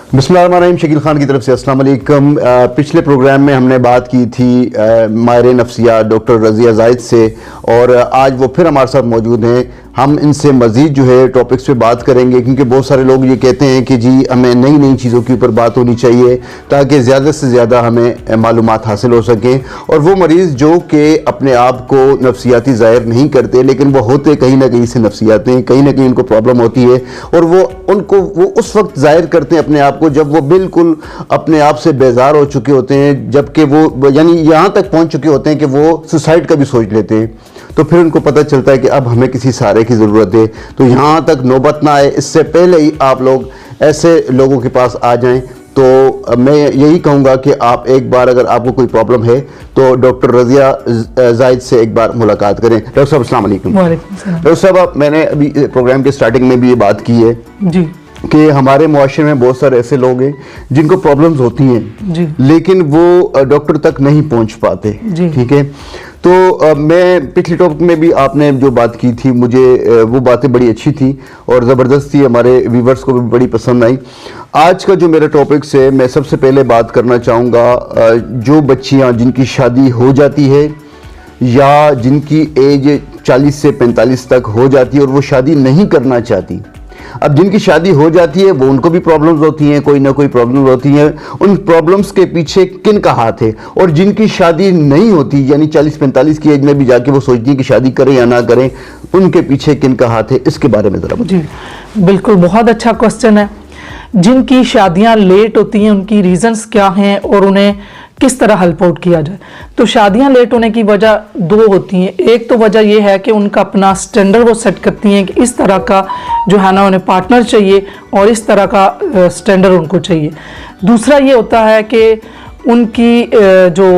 बिस्मिल्लाहिर्रहमानिर्रहीम। शकील खान की तरफ से अस्सलाम वालेकुम। पिछले प्रोग्राम में हमने बात की थी माहिर नफ्सियात डॉक्टर रज़िया ज़ाहिद से, और आज वो फिर हमारे साथ मौजूद हैं। हम इनसे मज़ीद जो है टॉपिक्स पे बात करेंगे, क्योंकि बहुत सारे लोग ये कहते हैं कि जी हमें नई नई चीज़ों के ऊपर बात होनी चाहिए ताकि ज़्यादा से ज़्यादा हमें मालूमात हासिल हो सकें। और वो मरीज़ जो कि अपने आप को नफ्सियाती ज़ाहिर नहीं करते, लेकिन वो होते कहीं ना कहीं से नफ्सियाती हैं, कहीं ना कहीं उनको प्रॉब्लम होती है, और वो उस वक्त ज़ाहिर करते हैं अपने आप को जब वो बिल्कुल अपने आप से बेजार हो चुके होते हैं, जबकि वो यानी यहाँ तक पहुँच चुके होते हैं कि वो सुसाइड का भी सोच लेते हैं। तो फिर उनको पता चलता है कि अब हमें किसी सहारे की ज़रूरत है। तो यहाँ तक नौबत ना आए, इससे पहले ही आप लोग ऐसे लोगों के पास आ जाएं। तो मैं यही कहूँगा कि आप एक बार अगर आपको कोई प्रॉब्लम है तो डॉक्टर रज़िया ज़ाहिद से एक बार मुलाकात करें। डॉक्टर साहब अस्सलाम वालेकुम। डॉक्टर साहब, मैंने अभी प्रोग्राम के स्टार्टिंग में भी ये बात की है जी कि हमारे मुआशरे में बहुत सारे ऐसे लोग हैं जिनको प्रॉब्लम्स होती हैं जी, लेकिन वो डॉक्टर तक नहीं पहुंच पाते। ठीक है, तो मैं पिछले टॉपिक में भी आपने जो बात की थी, मुझे वो बातें बड़ी अच्छी थी और ज़बरदस्त थी, हमारे व्यूवर्स को भी बड़ी पसंद आई। आज का जो मेरा टॉपिक है, मैं सबसे पहले बात करना चाहूँगा जो बच्चियाँ जिनकी शादी हो जाती है या जिनकी एज 40 से 45 तक हो जाती है और वो शादी नहीं करना चाहती। अब जिनकी शादी हो जाती है वो उनको भी प्रॉब्लम्स होती हैं, कोई ना कोई प्रॉब्लम्स होती हैं। उन प्रॉब्लम्स के पीछे किन का हाथ है? और जिनकी शादी नहीं होती, यानी 40-45 की एज में भी जाके वो सोचती है कि शादी करें या ना करें, उनके पीछे किन का हाथ है? इसके बारे में जरा जी बिल्कुल, बहुत अच्छा क्वेश्चन है। जिनकी शादियां लेट होती हैं उनकी रीजंस क्या हैं और उन्हें किस तरह हेल्प आउट किया जाए। तो शादियां लेट होने की वजह दो होती हैं। एक तो वजह यह है कि उनका अपना स्टैंडर्ड वो सेट करती हैं कि इस तरह का जो है ना उन्हें पार्टनर चाहिए और इस तरह का स्टैंडर्ड उनको चाहिए। दूसरा ये होता है कि उनकी जो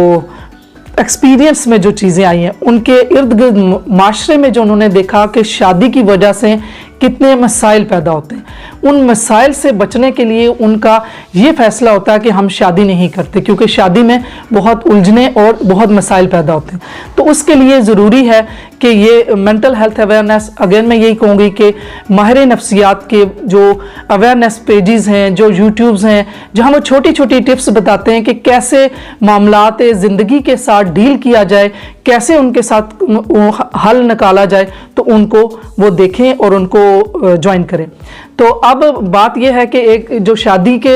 एक्सपीरियंस में जो चीज़ें आई हैं, उनके इर्द गिर्द माशरे में जो उन्होंने देखा कि शादी की वजह से कितने मसाइल पैदा होते हैं, उन मसाइल से बचने के लिए उनका ये फैसला होता है कि हम शादी नहीं करते, क्योंकि शादी में बहुत उलझने और बहुत मसाइल पैदा होते हैं। तो उसके लिए ज़रूरी है कि ये मेंटल हेल्थ अवेयरनेस, अगेन मैं यही कहूँगी कि माहिर नफ्सियात के जो अवेयरनेस पेजेस हैं, जो यूट्यूब्स हैं, जहाँ वो छोटी छोटी टिप्स बताते हैं कि कैसे मामलात ज़िंदगी के साथ डील किया जाए, कैसे उनके साथ हल निकाला जाए, तो उनको वो देखें और उनको ज्वाइन करें। तो अब बात यह है कि एक जो शादी के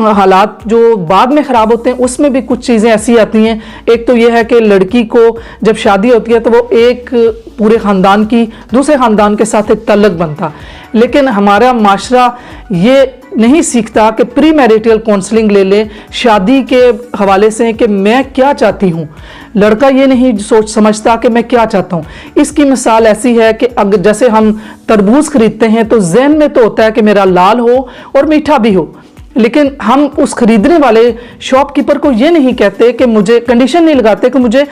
हालात जो बाद में ख़राब होते हैं, उसमें भी कुछ चीज़ें ऐसी आती हैं। एक तो यह है कि लड़की को जब शादी होती है तो वो एक पूरे ख़ानदान की दूसरे ख़ानदान के साथ एक तल्लक बनता, लेकिन हमारा माशरा ये नहीं सीखता कि प्री मैरिटल काउंसलिंग ले लें शादी के हवाले से कि मैं क्या चाहती हूँ। लड़का ये नहीं सोच समझता कि मैं क्या चाहता हूँ। इसकी मिसाल ऐसी है कि अगर जैसे हम तरबूज खरीदते हैं तो जहन में तो होता है कि मेरा लाल हो और मीठा भी हो, लेकिन हम उस खरीदने वाले शॉपकीपर को ये नहीं कहते कि मुझे कंडीशन नहीं लगाते कि मुझे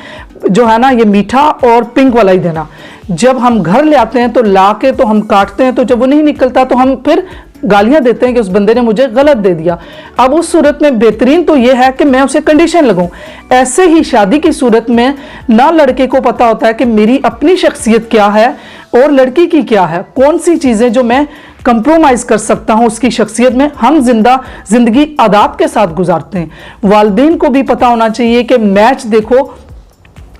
जो है ना ये मीठा और पिंक वाला ही देना। जब हम घर ले आते हैं तो ला के तो हम काटते हैं, तो जब वो नहीं निकलता तो हम फिर गालियां देते हैं कि उस बंदे ने मुझे गलत दे दिया। अब उस सूरत में बेहतरीन तो यह है कि मैं उसे कंडीशन लगाऊं। ऐसे ही शादी की सूरत में ना लड़के को पता होता है कि मेरी अपनी शख्सियत क्या है और लड़की की क्या है, कौन सी चीज़ें जो मैं कंप्रोमाइज़ कर सकता हूं उसकी शख्सियत में। हम जिंदगी आदाब के साथ गुजारते हैं। वालिदैन को भी पता होना चाहिए कि मैच देखो,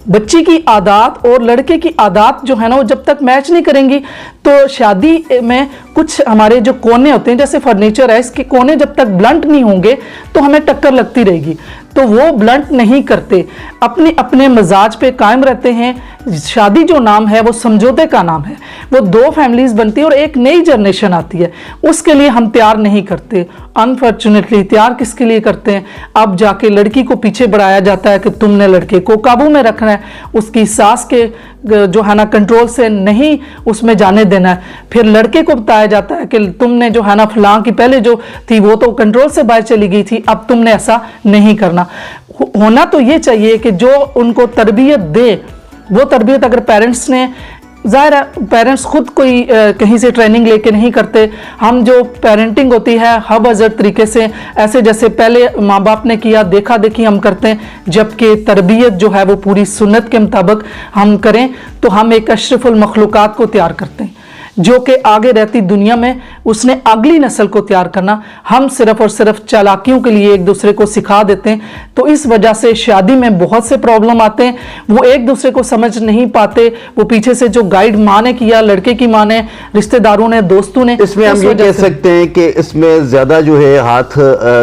बच्ची की आदत और लड़के की आदत जो है ना वो जब तक मैच नहीं करेंगी तो शादी में कुछ हमारे जो कोने होते हैं, जैसे फर्नीचर है, इसके कोने जब तक ब्लंट नहीं होंगे तो हमें टक्कर लगती रहेगी। तो वो ब्लंट नहीं करते, अपने अपने मिजाज पे कायम रहते हैं। शादी जो नाम है वो समझौते का नाम है, वो दो फैमिलीज बनती है और एक नई जनरेशन आती है। उसके लिए हम तैयार नहीं करते। अनफॉर्चुनेटली तैयार किसके लिए करते हैं? अब जाके लड़की को पीछे बढ़ाया जाता है कि तुमने लड़के को काबू में रखना है, उसकी सास के जो है ना कंट्रोल से नहीं उसमें जाने देना है। फिर लड़के को बताया जाता है कि तुमने जो है ना फलां की पहले जो थी वो तो कंट्रोल से बाहर चली गई थी, अब तुमने ऐसा नहीं करना। होना तो ये चाहिए कि जो उनको तरबियत दे, वो तरबियत अगर पेरेंट्स ने, ज़ाहिर है पेरेंट्स खुद कोई कहीं से ट्रेनिंग लेके नहीं करते। हम जो पेरेंटिंग होती है हबअज़र तरीके से, ऐसे जैसे पहले माँ बाप ने किया देखा देखी हम करते हैं, जबकि तरबियत जो है वो पूरी सुन्नत के मुताबिक हम करें तो हम एक अशरफुल मखलूक़ात को तैयार करते हैं। जो कि आगे रहती दुनिया में उसने अगली नस्ल को तैयार करना। हम सिर्फ और सिर्फ चालाकियों के लिए एक दूसरे को सिखा देते हैं, तो इस वजह से शादी में बहुत से प्रॉब्लम आते हैं। वो एक दूसरे को समझ नहीं पाते, वो पीछे से जो गाइड माँ ने किया, लड़के की माँ ने, रिश्तेदारों ने, दोस्तों ने, इसमें हम ये कह सकते हैं कि इसमें ज्यादा जो है हाथ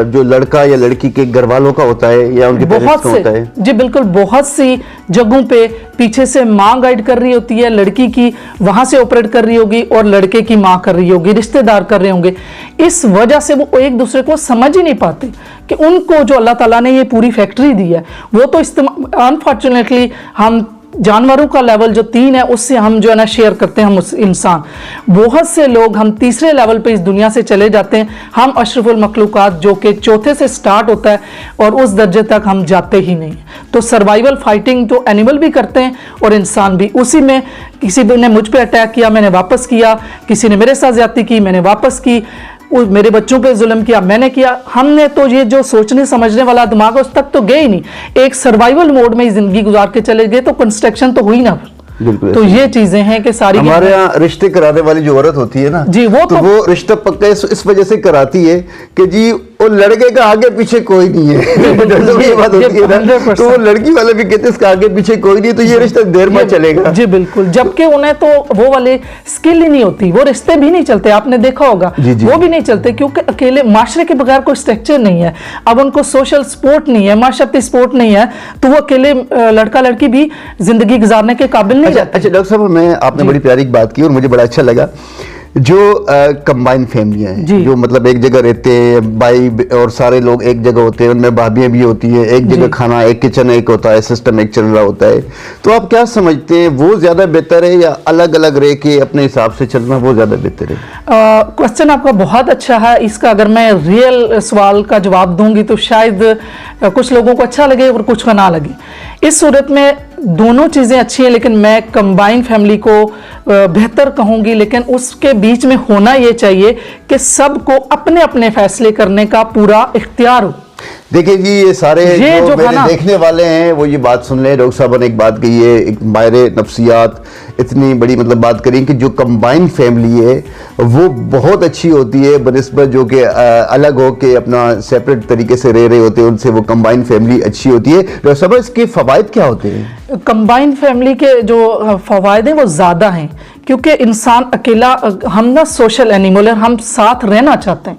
जो लड़का या लड़की के घर वालों का होता है या उनके पेरेंट्स का होता है। जी बिल्कुल, बहुत सी जगहों पे पीछे से माँ गाइड कर रही होती है लड़की की, वहां से ऑपरेट कर रही होगी, और लड़के की माँ कर रही होगी, रिश्तेदार कर रहे होंगे। इस वजह से वो एक दूसरे को समझ ही नहीं पाते कि उनको जो अल्लाह ताला ने ये पूरी फैक्ट्री दी है, वो तो अनफॉर्चुनेटली हम जानवरों का लेवल जो 3 है उससे हम जो है ना शेयर करते हैं। हम उस इंसान, बहुत से लोग हम तीसरे लेवल पे इस दुनिया से चले जाते हैं। हम अशरफुल मखलूकात जो कि चौथे से स्टार्ट होता है और उस दर्जे तक हम जाते ही नहीं। तो सर्वाइवल फाइटिंग तो एनिमल भी करते हैं और इंसान भी। उसी में किसी ने मुझ पे अटैक किया, मैंने वापस किया, किसी ने मेरे साथ ज्यादती की, मैंने वापस की, मेरे बच्चों पे जुल्म किया, मैंने किया। हमने तो ये जो सोचने समझने वाला दिमाग है उस तक तो गए ही नहीं, एक सर्वाइवल मोड में जिंदगी गुजार के चले गए, तो कंस्ट्रक्शन तो हुई ना। बिल्कुल। तो ये चीजें हैं कि सारी हमारे यहाँ रिश्ते कराने वाली जो औरत होती है ना जी, वो तो वो रिश्ता पक्का इस वजह से कराती है कि जी वो लड़के का आगे पीछे कोई नहीं है। ये बात होती है ना, तो वो लड़की वाले भी कहते हैं इसका आगे पीछे कोई नहीं, तो ये रिश्ता देर में चलेगा। जी बिल्कुल, जबकि उन्हें तो वो वाले स्किल ही नहीं होती, वो रिश्ते भी नहीं चलते। आपने देखा होगा वो भी नहीं चलते, क्योंकि अकेले माशरे के बगैर कोई स्ट्रक्चर नहीं है। अब उनको सोशल सपोर्ट नहीं है, माशरती सपोर्ट नहीं है, तो वो अकेले लड़का लड़की भी जिंदगी गुजारने के काबिल नहीं रहते। अच्छा डॉक्टर साहब, आपने बड़ी प्यारी बात की और मुझे बड़ा अच्छा लगा। जो कंबाइंड फैमिलियां हैं, जो मतलब एक जगह रहते हैं, भाई और सारे लोग एक जगह होते हैं, उनमें भाभियां भी होती हैं, एक जगह खाना, एक किचन एक होता है, सिस्टम एक चल रहा होता है, तो आप क्या समझते हैं वो ज्यादा बेहतर है या अलग अलग रह के अपने हिसाब से चलना वो ज्यादा बेहतर है? क्वेश्चन आपका बहुत अच्छा है। इसका अगर मैं रियल सवाल का जवाब दूंगी तो शायद कुछ लोगों को अच्छा लगे और कुछ को ना लगे। इस सूरत में दोनों चीज़ें अच्छी हैं, लेकिन मैं कंबाइंड फैमिली को बेहतर कहूँगी। लेकिन उसके बीच में होना ये चाहिए कि सबको अपने अपने फैसले करने का पूरा इख्तियार हो। देखिए जी, ये सारे जो मेरे देखने वाले हैं वो ये बात सुन ले। डॉक्टर साहब ने एक बात कही है, एक माहिर नफ्सियात इतनी बड़ी मतलब बात करें कि जो कंबाइंड फैमिली है वो बहुत अच्छी होती है बनिस्बत जो कि अलग हो के अपना सेपरेट तरीके से रह रहे होते हैं, उनसे वो कंबाइंड फैमिली अच्छी होती है। डॉक्टर साहब, इसके फ़वाइद क्या होते हैं? कंबाइंड फैमिली के जो फ़वाइद हैं वो ज़्यादा हैं, क्योंकि इंसान अकेला, हम ना सोशल एनिमल है, हम साथ रहना चाहते हैं।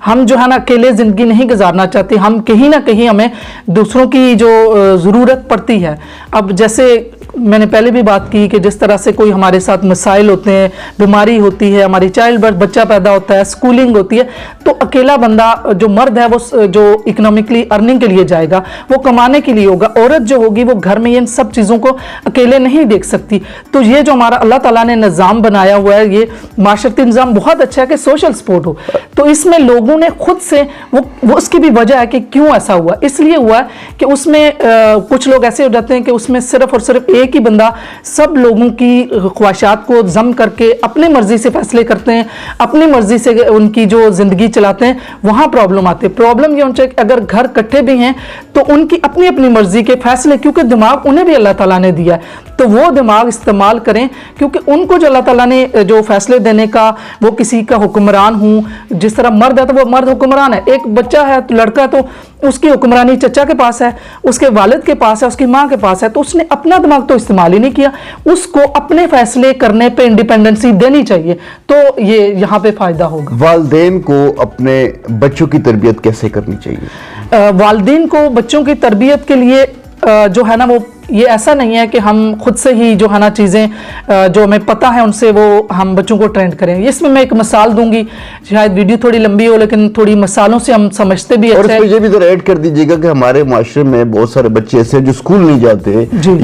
हम जो है ना अकेले ज़िंदगी नहीं गुजारना चाहते, हम कहीं ना कहीं हमें दूसरों की जो ज़रूरत पड़ती है। अब जैसे मैंने पहले भी बात की कि जिस तरह से कोई हमारे साथ मसाइल होते हैं, बीमारी होती है, हमारी चाइल्ड बर्थ, बच्चा पैदा होता है, स्कूलिंग होती है, तो अकेला बंदा जो मर्द है वो जो इकोनॉमिकली अर्निंग के लिए जाएगा, वो कमाने के लिए होगा। औरत जो होगी वो घर में इन सब चीज़ों को अकेले नहीं देख सकती। तो ये जो हमारा अल्लाह ताला ने निज़ाम बनाया हुआ है, ये माशरती निज़ाम बहुत अच्छा है कि सोशल सपोर्ट हो। तो इसमें लोगों ने खुद से वो उसकी भी वजह है कि क्यों ऐसा हुआ। इसलिए हुआ कि उसमें कुछ लोग ऐसे हो जाते हैं कि उसमें सिर्फ और सिर्फ एक ही बंदा सब लोगों की ख्वाहिशात को जम करके अपनी मर्जी से फैसले करते हैं, अपनी मर्जी से उनकी जो जिंदगी चलाते हैं, वहां प्रॉब्लम आती है। प्रॉब्लम ये होनी चाहिए कि अगर घर इकट्ठे भी हैं तो उनकी अपनी अपनी मर्जी के फैसले, क्योंकि दिमाग उन्हें भी अल्लाह ताला ने दिया है, तो वो दिमाग इस्तेमाल करें, क्योंकि उनको जो अल्लाह ताला ने जो फैसले देने का, वो किसी का हुक्मरान हूँ, जिस तरह मर्द है तो वो मर्द हुक्मरान है, एक बच्चा है तो लड़का है तो उसकी हुक्मरानी चचा के पास है, उसके वालिद के पास है, उसकी माँ के पास है, तो उसने अपना दिमाग तो इस्तेमाल ही नहीं किया। उसको अपने फैसले करने पे इंडिपेंडेंसी देनी चाहिए, तो ये यहाँ पे फायदा होगा। वालिदैन को अपने बच्चों की तरबियत कैसे करनी चाहिए? वालिदैन को बच्चों की तरबियत के लिए जो है ना, वो ये ऐसा नहीं है कि हम खुद से ही जो है ना चीज़ें जो हमें पता है उनसे वो हम बच्चों को ट्रेंड करें। इसमें मैं एक मिसाल दूंगी, शायद वीडियो थोड़ी लंबी हो लेकिन थोड़ी मिसालों से हम समझते भी। और इसमें ये भी जरा ऐड कर दीजिएगा कि हमारे माशरे में बहुत सारे बच्चे ऐसे हैं जो स्कूल नहीं जाते,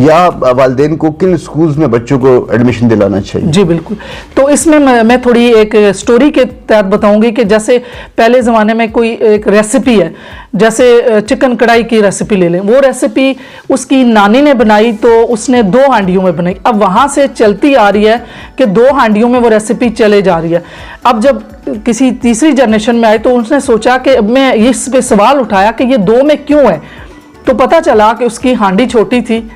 या वालिदैन को किन स्कूल्स में बच्चों को एडमिशन दिलाना चाहिए? जी बिल्कुल। तो इसमें मैं थोड़ी एक स्टोरी के तहत बताऊंगी कि जैसे पहले ज़माने में कोई एक रेसिपी है, जैसे चिकन कढ़ाई की रेसिपी ले लें, वो रेसिपी उसकी नानी ने बनाई तो उसने 2 हांडियों में बनाई। अब वहाँ से चलती आ रही है कि 2 हांडियों में वो रेसिपी चले जा रही है। अब जब किसी तीसरी जनरेशन में आए तो उसने सोचा कि अब मैं इस पे सवाल उठाया कि ये 2 में क्यों है, तो पता चला कि उसकी हांडी छोटी थी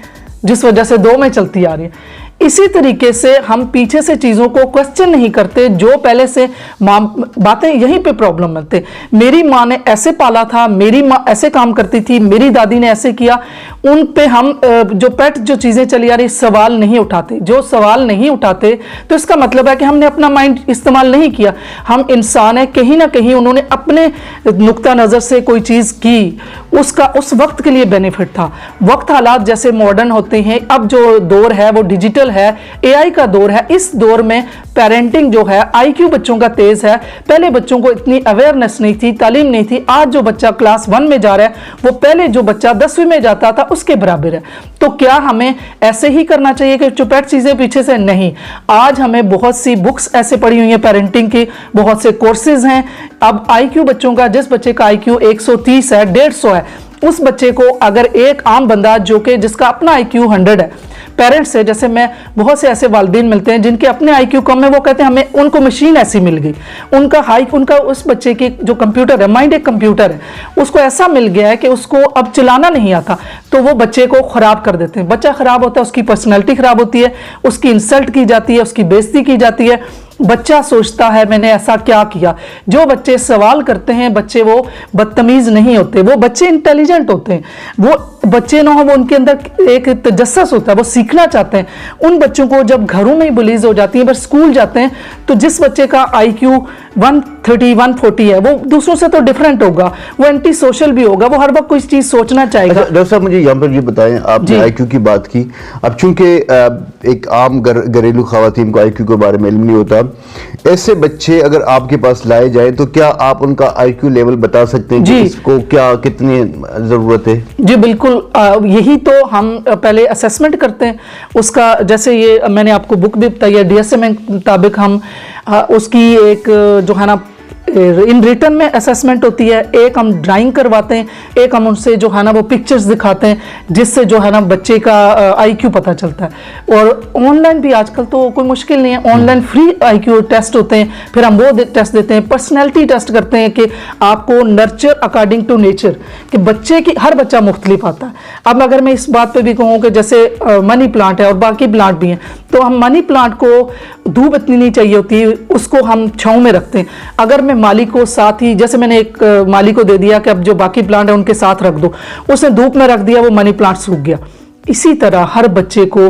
जिस वजह से 2 में चलती आ रही है। इसी तरीके से हम पीछे से चीज़ों को क्वेश्चन नहीं करते, जो पहले से बातें यहीं पे प्रॉब्लम बनते। मेरी माँ ने ऐसे पाला था, मेरी माँ ऐसे काम करती थी, मेरी दादी ने ऐसे किया, उन पे हम जो पेट जो चीज़ें चली आ रही सवाल नहीं उठाते। जो सवाल नहीं उठाते तो इसका मतलब है कि हमने अपना माइंड इस्तेमाल नहीं किया। हम इंसान है, कहीं ना कहीं उन्होंने अपने नुक्ता नज़र से कोई चीज़ की, उसका उस वक्त के लिए बेनिफिट था। वक्त हालात जैसे मॉडर्न होते हैं, अब जो दौर है वो डिजिटल है, एआई का दौर है। इस दौर में पेरेंटिंग जो है, आईक्यू बच्चों का तेज है। पहले बच्चों को इतनी अवेयरनेस नहीं थी, तालीम नहीं थी। आज जो बच्चा क्लास 1 में जा रहा है वो पहले जो बच्चा 10वीं में जाता था उसके बराबर है। तो क्या हमें ऐसे ही करना चाहिए कि चुपैट चीजें पीछे से? नहीं। आज हमें बहुत सी बुक्स ऐसे पढ़ी हुई हैं पेरेंटिंग की, बहुत से कोर्सेज हैं। अब आईक्यू बच्चों का, जिस बच्चे का आईक्यू 130 है, 150 है, उस बच्चे को अगर एक आम बंदा जो कि जिसका अपना आईक्यू 100 है, पेरेंट्स से, जैसे मैं बहुत से ऐसे वालिदैन मिलते हैं जिनके अपने आईक्यू कम है, वो कहते हैं हमें उनको मशीन ऐसी मिल गई, उनका उस बच्चे की जो कंप्यूटर है, माइंड एक कंप्यूटर है, उसको ऐसा मिल गया है कि उसको अब चलाना नहीं आता, तो वो बच्चे को खराब कर देते हैं। बच्चा खराब होता है, उसकी पर्सनैलिटी खराब होती है, उसकी इंसल्ट की जाती है, उसकी बेइज्जती की जाती है। बच्चा सोचता है मैंने ऐसा क्या किया। जो बच्चे सवाल करते हैं, बच्चे वो बदतमीज नहीं होते, वो बच्चे इंटेलिजेंट होते हैं। वो बच्चे ना हो, वो उनके अंदर एक तजस्सुस होता है, वो सीखना चाहते हैं। उन बच्चों को जब घरों में ही बुलीज हो जाती है, पर स्कूल जाते हैं तो जिस बच्चे का आईक्यू 130 140 है, वो दूसरों से तो डिफरेंट होगा, वो एंटी सोशल भी होगा, वो हर वक्त कोई चीज सोचना चाहेगा। डॉक्टर साहब, मुझे यहाँ पर ये बताएं, आपने आईक्यू की बात की। अब चूंकि एक आम घरेलू खवातीन को आईक्यू के बारे में इल्म नहीं होता, ऐसे बच्चे अगर आपके पास लाए जाए तो क्या आप उनका आईक्यू लेवल बता सकते हैं कि इसको क्या कितनी जरूरत है? जी बिल्कुल, यही तो हम पहले असेसमेंट करते हैं उसका। जैसे ये मैंने आपको बुक भी बताई है, डीएसएम के मुताबिक हम उसकी एक जो है ना इन रिटर्न में असेसमेंट होती है। एक हम ड्राइंग करवाते हैं, एक हम उनसे जो है ना वो पिक्चर्स दिखाते हैं, जिससे जो है ना बच्चे का आईक्यू पता चलता है। और ऑनलाइन भी आजकल तो कोई मुश्किल नहीं है, ऑनलाइन फ्री आईक्यू टेस्ट होते हैं, फिर हम वो टेस्ट देते हैं। पर्सनैलिटी टेस्ट करते हैं कि आपको नर्चर अकॉर्डिंग टू नेचर, कि बच्चे की हर बच्चा मुख्तलिफ आता है। अब अगर मैं इस बात पर भी कहूँ कि जैसे मनी प्लांट है और बाकी प्लांट भी हैं, तो हम मनी प्लांट को धूप इतनी नहीं चाहिए होती, उसको हम छाँव में रखते हैं। अगर मैं माली को साथ ही, जैसे मैंने एक माली को दे दिया कि अब जो बाकी प्लांट है उनके साथ रख दो, उसने धूप में रख दिया, वो मनी प्लांट सूख गया। इसी तरह हर बच्चे को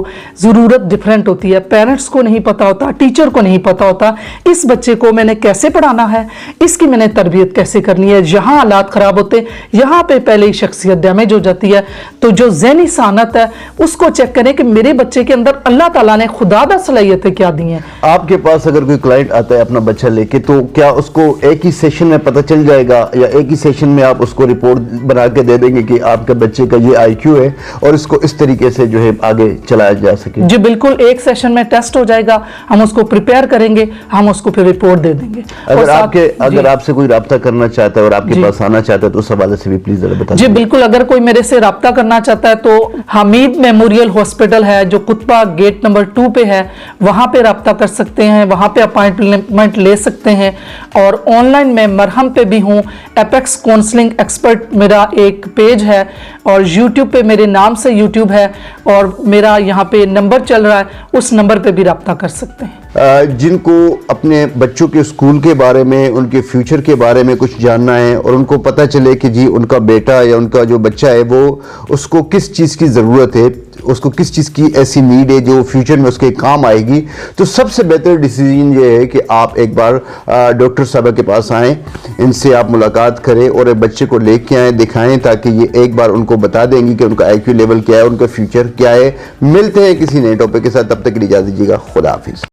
ज़रूरत डिफरेंट होती है, पेरेंट्स को नहीं पता होता, टीचर को नहीं पता होता इस बच्चे को मैंने कैसे पढ़ाना है, इसकी मैंने तरबियत कैसे करनी है। जहाँ हालात ख़राब होते यहाँ पे पहले ही शख्सियत डैमेज हो जाती है। तो जो ज़हनी सानत है उसको चेक करें कि मेरे बच्चे के अंदर अल्लाह ताला ने खुदादा सलाहियतें क्या दी हैं। आपके पास अगर कोई क्लाइंट आता है अपना बच्चा लेके, तो क्या उसको एक ही सेशन में पता चल जाएगा, या एक ही सेशन में आप उसको रिपोर्ट बना के दे देंगे कि आपके बच्चे का ये आईक्यू है और इसको इस तरीके से जो है आगे चलाया जा सके? जी बिल्कुल, एक सेशन में टेस्ट हो जाएगा, हम उसको प्रिपेयर करेंगे, हम उसको फिर रिपोर्ट दे देंगे। अगर आपसे कोई राब्ता करना चाहता है और आपके पास आना चाहता है तो उस हवाले से भी प्लीज जरा बताइए। जी बिल्कुल, अगर कोई मेरे से राब्ता करना चाहता है तो हमीद मेमोरियल हॉस्पिटल है जो कुतबा गेट नंबर 2 पे है, वहां पे राब्ता कर सकते हैं, वहां पे अपॉइंटमेंट ले सकते हैं। और ऑनलाइन मैं मरहम पे भी हूँ, एपेक्स काउंसलिंग एक्सपर्ट मेरा एक पेज है, और यूट्यूब पे मेरे नाम से यूट्यूब है, और मेरा यहाँ पे नंबर चल रहा है, उस नंबर पे भी राब्ता कर सकते हैं। जिनको अपने बच्चों के स्कूल के बारे में, उनके फ्यूचर के बारे में कुछ जानना है और उनको पता चले कि जी उनका बेटा या उनका जो बच्चा है वो उसको किस चीज़ की ज़रूरत है, उसको किस चीज़ की ऐसी नीड है जो फ्यूचर में उसके काम आएगी, तो सबसे बेहतर डिसीजन ये है कि आप एक बार डॉक्टर साहब के पास आएँ, इनसे आप मुलाकात करें और बच्चे को लेके आएँ, दिखाएं, ताकि ये एक बार उनको बता देंगे कि उनका आईक्यू लेवल क्या है, उनका फ्यूचर क्या है। मिलते हैं किसी नए टॉपिक के साथ, तब तक के लिए इजाज़त दीजिएगा। खुदा हाफिज़।